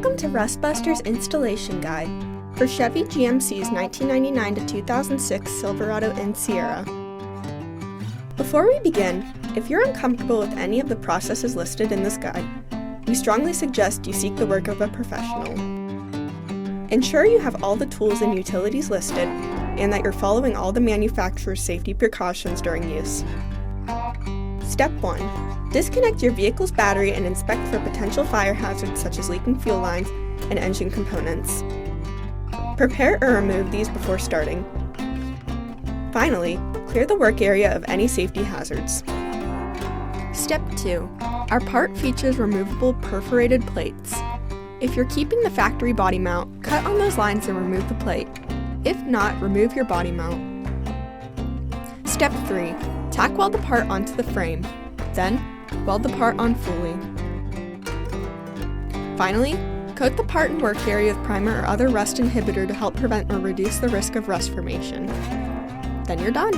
Welcome to Rustbusters Installation Guide for Chevy GMC's 1999 to 2006 Silverado and Sierra. Before we begin, if you're uncomfortable with any of the processes listed in this guide, we strongly suggest you seek the work of a professional. Ensure you have all the tools and utilities listed and that you're following all the manufacturer's safety precautions during use. Step 1. Disconnect your vehicle's battery and inspect for potential fire hazards such as leaking fuel lines and engine components. Prepare or remove these before starting. Finally, clear the work area of any safety hazards. Step 2. Our part features removable perforated plates. If you're keeping the factory body mount, cut on those lines and remove the plate. If not, remove your body mount. Step 3. Tack weld the part onto the frame. Then, weld the part on fully. Finally, coat the part and work area with primer or other rust inhibitor to help prevent or reduce the risk of rust formation. Then you're done!